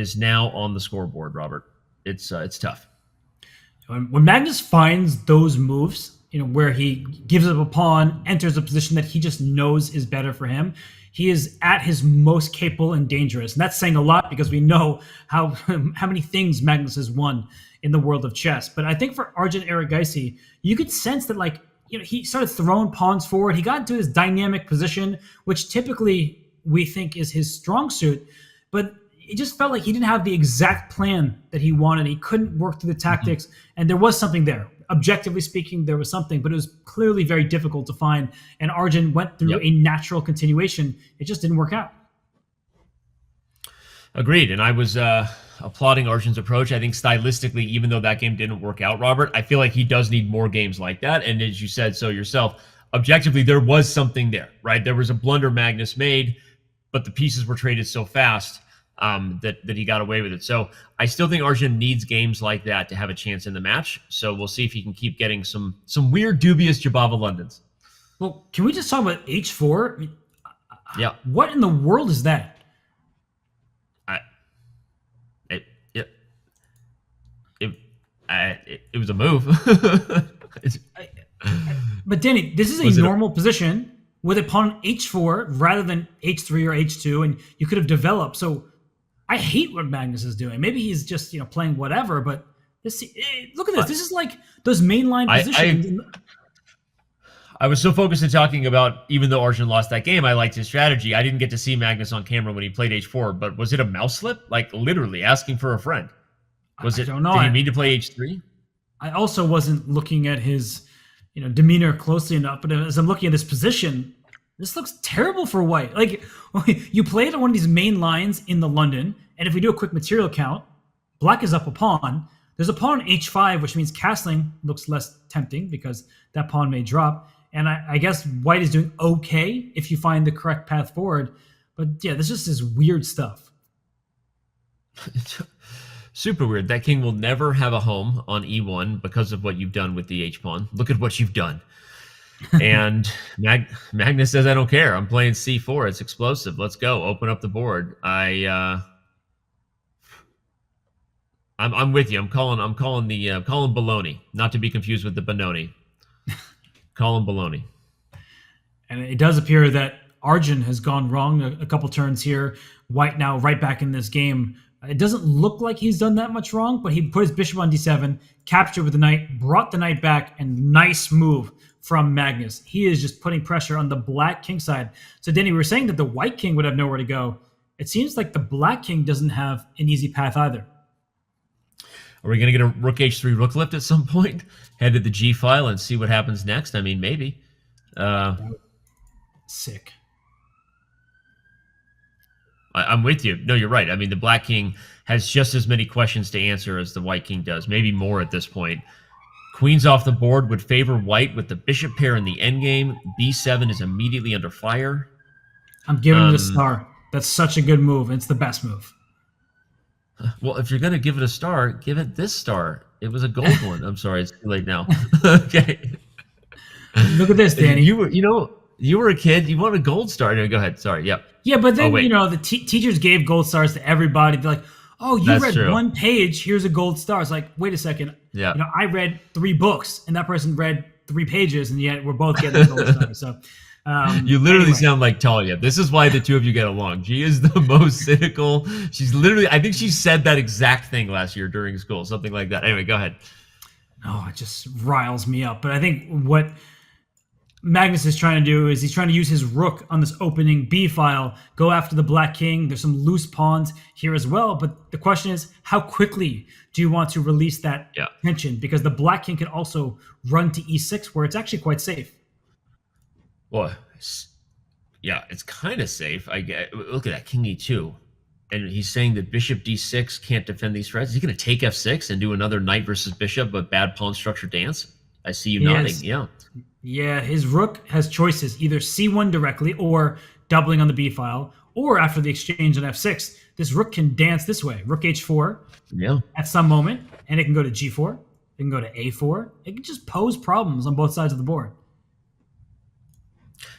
is now on the scoreboard, Robert. It's tough. When Magnus finds those moves, where he gives up a pawn, enters a position that he just knows is better for him, he is at his most capable and dangerous. And that's saying a lot because we know how many things Magnus has won in the world of chess. But I think for Arjun Erigaisi, you could sense that he started throwing pawns forward. He got into his dynamic position, which typically we think is his strong suit. But it just felt like he didn't have the exact plan that he wanted. He couldn't work through the tactics, and there was something there. Objectively speaking, there was something, but it was clearly very difficult to find. And Arjun went through a natural continuation. It just didn't work out. Agreed. And I was applauding Arjun's approach. I think stylistically, even though that game didn't work out, Robert, I feel like he does need more games like that. And as you said so yourself, objectively, there was something there, right? There was a blunder Magnus made, but the pieces were traded so fast that he got away with it. So I still think Arjun needs games like that to have a chance in the match. So we'll see if he can keep getting some weird, dubious Jabava Londons. Well, can we just talk about H4? Yeah. What in the world is that? It was a move. But Danny, this is a normal position with a pawn on H4 rather than H3 or H2, and you could have developed. So I hate what Magnus is doing. Maybe he's just playing whatever, but look at this. This is like those mainline positions. I was so focused on talking about, even though Arjun lost that game, I liked his strategy. I didn't get to see Magnus on camera when he played H4, but was it a mouse slip? Like literally asking for a friend? Was it? I don't know. Did he mean to play H3? I also wasn't looking at his demeanor closely enough, but as I'm looking at this position, this looks terrible for white. Like, you play it on one of these main lines in the London, and if we do a quick material count, black is up a pawn. There's a pawn on H5, which means castling looks less tempting because that pawn may drop. And I guess white is doing okay if you find the correct path forward. But yeah, this just is weird stuff. Super weird. That king will never have a home on E1 because of what you've done with the H-pawn. Look at what you've done. And Magnus says, I don't care. I'm playing C4. It's explosive. Let's go. Open up the board. I'm with you. I'm calling baloney, not to be confused with the Benoni. Call him baloney. And it does appear that Arjun has gone wrong a couple turns here. White now right back in this game. It doesn't look like he's done that much wrong, but he put his bishop on D7, captured with the knight, brought the knight back, and nice move from Magnus. He is just putting pressure on the black king side. So, Danny, we were saying that the white king would have nowhere to go. It seems like the black king doesn't have an easy path either. Are we going to get a rook H3 rook lift at some point? Head to the G file and see what happens next? I mean, maybe. Sick. I'm with you. No, you're right. I mean, the black king has just as many questions to answer as the white king does, maybe more at this point. Queens off the board would favor white with the bishop pair in the endgame. B7 is immediately under fire. I'm giving it a star. That's such a good move. It's the best move. Well, if you're going to give it a star, give it this star. It was a gold one. I'm sorry, it's too late now. Okay. Look at this, Danny. You were a kid. You want a gold star. No, go ahead. Sorry. Yep. Yeah, but then, the teachers gave gold stars to everybody. They're like, oh, you read true. One page. Here's a gold star. It's like, wait a second. Yeah. I read 3 books, and that person read 3 pages, and yet we're both getting a gold star. So, you literally sound like Talia. This is why the two of you get along. She is the most cynical. She's literally, I think she said that exact thing last year during school, something like that. Anyway, go ahead. Oh, it just riles me up. But I think what Magnus is trying to do is he's trying to use his rook on this opening B file, go after the black king. There's some loose pawns here as well. But the question is, how quickly do you want to release that tension? Because the black king can also run to E6, where it's actually quite safe. Well, yeah, it's kind of safe. Look at that, king E2. And he's saying that bishop D6 can't defend these threats. Is he going to take F6 and do another knight versus bishop, but bad pawn structure dance? I see you nodding, yeah. Yeah, his rook has choices, either C1 directly or doubling on the B file, or after the exchange on F6, this rook can dance this way. Rook H4 at some moment, and it can go to G4. It can go to A4. It can just pose problems on both sides of the board.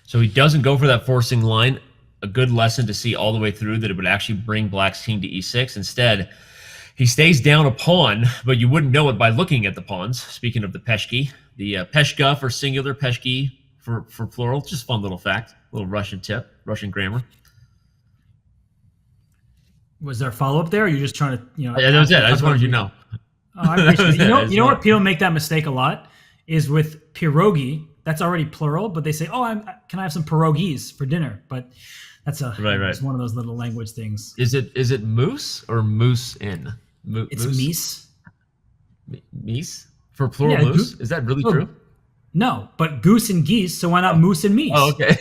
So he doesn't go for that forcing line. a good lesson to see all the way through that it would actually bring black's king to e6. Instead, he stays down a pawn, but you wouldn't know it by looking at the pawns. Speaking of the peshki, the peshka for singular, peshki for plural. Just fun little fact, little Russian tip, Russian grammar. Was there a follow up there? Or are you just trying to, Yeah, that was it. I just wanted you to know. Oh, I appreciate it. You know what people make that mistake a lot is with pierogi. That's already plural, but they say, "Oh, can I have some pierogies for dinner?" But that's right. It's one of those little language things. Is it moose or moose in? It's meese. Meese for plural moose? Is that really true? No, but goose and geese. So why not moose and meese? Oh, okay.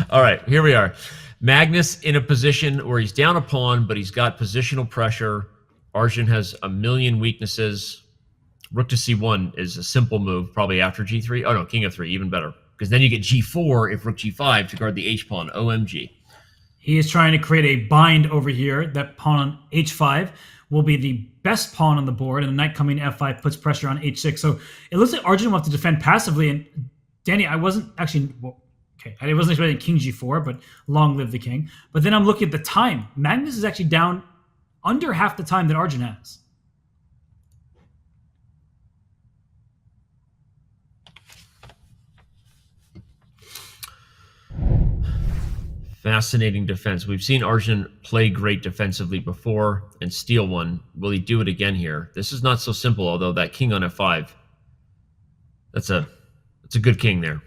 All right, here we are. Magnus in a position where he's down a pawn, but he's got positional pressure. Arjun has a million weaknesses. Rook to c1 is a simple move, probably after g3. Oh, no, king f3, even better. Because then you get g4 if rook g5 to guard the h-pawn. OMG. He is trying to create a bind over here. That pawn on h5 will be the best pawn on the board, and the knight coming to f5 puts pressure on h6. So it looks like Arjun will have to defend passively. And Danny, I wasn't actually... I wasn't expecting king g4, but long live the king. But then I'm looking at the time. Magnus is actually down under half the time that Arjun has. Fascinating defense. We've seen Arjun play great defensively before and steal one. Will he do it again here? This is not so simple, although that king on f5, that's a good king there.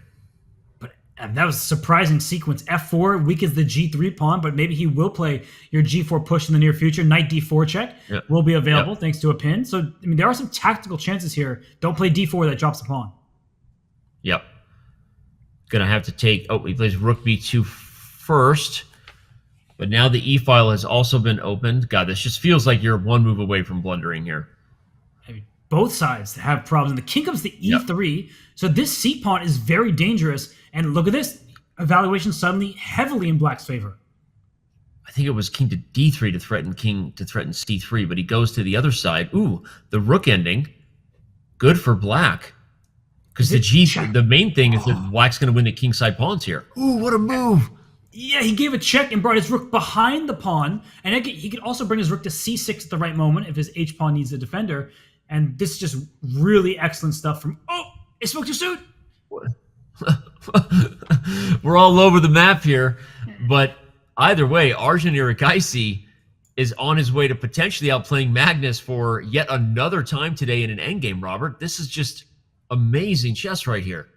That was a surprising sequence. f4, weak as the g3 pawn, but maybe he will play your g4 push in the near future. Knight d4 check will be available thanks to a pin. So, I mean, there are some tactical chances here. Don't play d4 that drops the pawn. Yep. Gonna have to take... Oh, he plays rook b2 first. But now the e-file has also been opened. God, this just feels like you're one move away from blundering here. I mean, both sides have problems. The king comes to e3. So this c pawn is very dangerous. And look at this. Evaluation suddenly heavily in black's favor. I think it was king to d3 to threaten c3, but he goes to the other side. Ooh, the rook ending. Good for black. Because the main thing is that black's going to win the king side pawns here. Ooh, what a move. Yeah, he gave a check and brought his rook behind the pawn. And he could also bring his rook to c6 at the right moment if his h-pawn needs a defender. And this is just really excellent stuff from... Oh, it spoke too soon. We're all over the map here, but either way, Arjun Irakaisi is on his way to potentially outplaying Magnus for yet another time today in an endgame, Robert. This is just amazing chess right here.